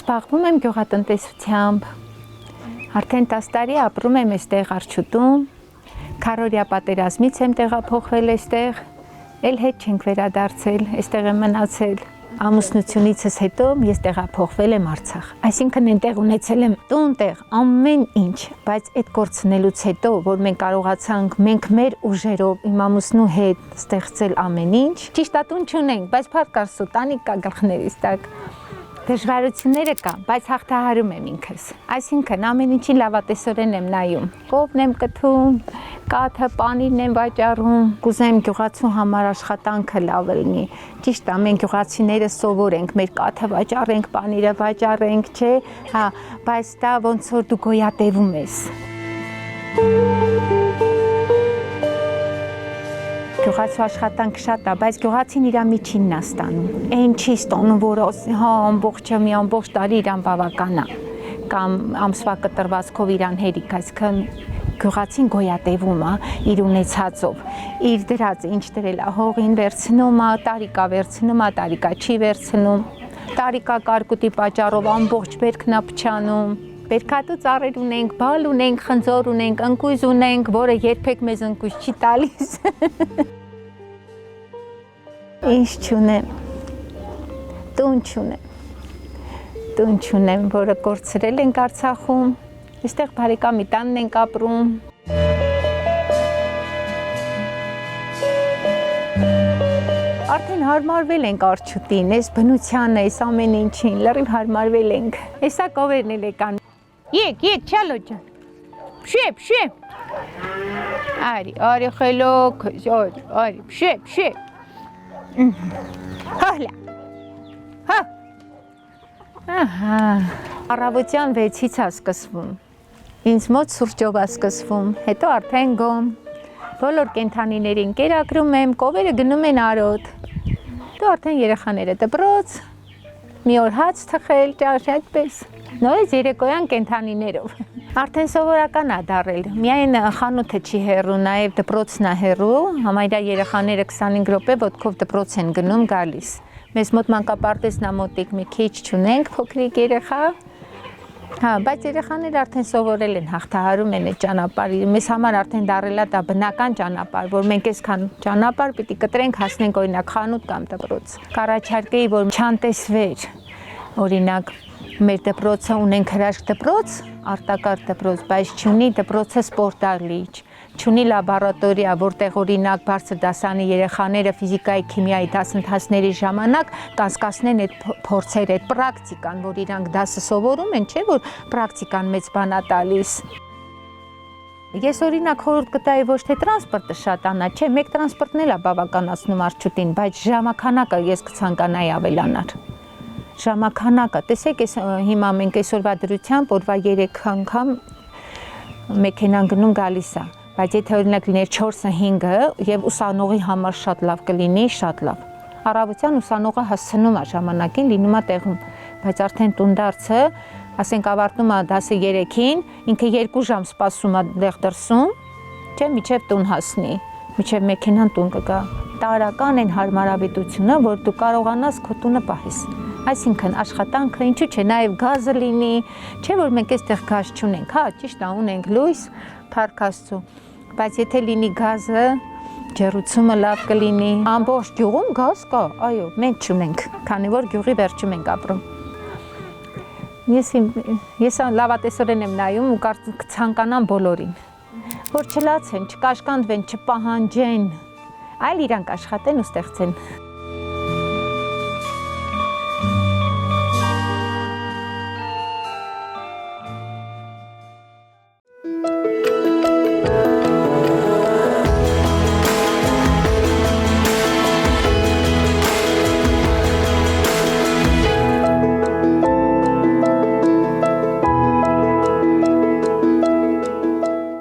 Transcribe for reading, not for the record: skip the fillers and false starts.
Զբաղվում եմ գյուղատնտեսությամբ, արդեն 10 տարի ապրում եմ այստեղ Արջուտում, քառօրյա պատերազմից եմ տեղափոխվել այստեղ, էլ հետ չենք վերադարձել, այստեղ եմ մնացել, ամուսնությունիցս հետո ես տեղափոխվել եմ Արցախ, այսինքն այնտեղ ունեցել եմ տուն տեղ, ամեն ինչ, բայց այդ կորցնելուց հետո, որ մենք կարողացանք մենք մեր ուժերով իմ ամուսնու հետ ստեղծել ամեն ինչ, ճիշտ է տուն չունենք, բայց փառք Աստծո, տանիք կա գլխներիս տակ, դժվարությունները կա, բայց հաղթահարում եմ ինքս, այսինքն ամեն ինչին լավատեսորեն եմ նայում, կովն եմ կթում, կաթը, պանիրն եմ վաճառում, կուզեմ գյուղացու համար աշխատանքը լավ լինի, ճիշտ է, մենք գյուղացիները սովոր ենք, մեր կաթը վաճառենք, պանիրը վաճառենք, չէ, հա, բայց դա ոնց որ դու գոյատևում ես։ Գյուղացու աշխատանք շատ է, բայց գյուղացին իր միջինն է ստանում, այն չի ստանում, որ հա ամբողջը մի ամբողջ տարի իրան բավական է, կամ ամսվա կտրվածքով իրան հերիք, այսինքն գյուղացին գոյատևում է իր ունեցածով, իր դրած ինչ դրել է, հողին վերցնում է, տարիկա վերցնում է, տարիկա չի վերցնում, տարիկա կարկուտի պատճառով ամբողջ բերքն է փչանում, բերքատու ծառեր ունենք, բալ ունենք, խնձոր ունենք, ընկույզ ունենք, որը երբեք մեզ ընկույզ չի տալիս։ Ինչ չունեմ, տուն չունեմ, որը կորցրել ենք Արցախում, այստեղ բարեկամի տանն ենք ապրում։ Արդեն հարմարվել ենք Արջուտին, այս բնությանը, այս ամեն ինչին, լրիվ հարմարվել ենք, այսա կովերն էլ եկան։ Եկ, չալո ջան, փշե, արի խելոք, արի, փշե, հահլա, հա, ահա, առավոտյան 6-ից է սկսվում, ինձ մոտ սուրճով է սկսվում, հետո արդեն գոմ, բոլոր կենդանիներին կերակրում եմ, կովերը գնում են արոտ, դու արդեն երեխաները դպրոց, մի օր հաց թխել, ճաշ այդպես, նորից երեկոյան կենդանիներով, արդեն սովորական է դառել, միայն խանութը չի հեռու, նաև դպրոցն է հեռու, համարյա երեխաները 25 րոպե ոտքով դպրոց են գնում գալիս, մեզ մոտ մանկապարտեզն է մոտիկ մի քիչ չունենք փոքրիկ երեխա, հա, բայց երեխաները արդեն սովորել են, հաղթահարում են այդ ճանապարհը, մեզ համար արդեն դառել է դա բնական ճանապարհ, որ մենք այսքան ճանապարհ պիտի կտրենք, հասնենք օրինակ խանութ կամ դպրոց։ Կառաջարկեի, որ չանտեսվեր, օրինակ մեր դպրոցը ունենք հրաշք դպրոց, արտակարգ դպրոց, բայց չունի դպրոցը սպորտալիչ, չունի լաբորատորիա, որտեղ օրինակ բարձր դասանի երեխաները ֆիզիկայի, քիմիայի դասընթացների ժամանակ կանցկացնեն այդ փորձերը, այդ պրակտիկան, որ իրանք դասը սովորում են, չէ՞ որ պրակտիկան մեծ բան է տալիս։ Ես օրինակ խորհուրդ կտայի ոչ թե տրանսպորտը շատանա, չէ, մեկ տրանսպորտն էլ է բավականացնում Արջուտին, բայց ժամանականակը ես կցանկանայի ավելանար։ Ժամանականակը, տեսեք, հիմա մենք այսօրվա դրությամբ օրվա 3 անգամ մեքենան գնում գալիս է, բայց եթե օրինակ լիներ 4-5-ը եւ ուսանողի համար շատ լավ կլինի, շատ լավ։ Առավոտյան ուսանողը հասցնում է ժամանակին, լինում է տեղում, բայց արդեն տունդարձը, ասենք ավարտում է դասը 3-ին, ինքը 2 ժամ սպասում է դեղ դրսում, չէ, մինչև տուն հասնի, մինչև մեքենան տուն կգա։ Տարական են հարմարավետությունը, որ դու կարողանաս քո տունը պահես։ Այսինքն աշխատանքը, ինչու՞ չէ, նաև գազը լինի, չէ՞ որ մենք այստեղ գազ չունենք, հա, ճիշտ է, ունենք լույս, փառք Աստծո, բայց եթե լինի գազը, ջեռուցումը լավ կլինի, ամբողջ գյուղում գազ կա, այո, մենք չունենք, քանի որ գյուղի վերջում ենք ապրում։ Ես լավատեսորեն եմ նայում ու կցանկանամ բոլորին, որ չլացեն, չկաշկանդվեն, չպահանջեն, այլ իրանք աշխատեն ու ստեղծեն։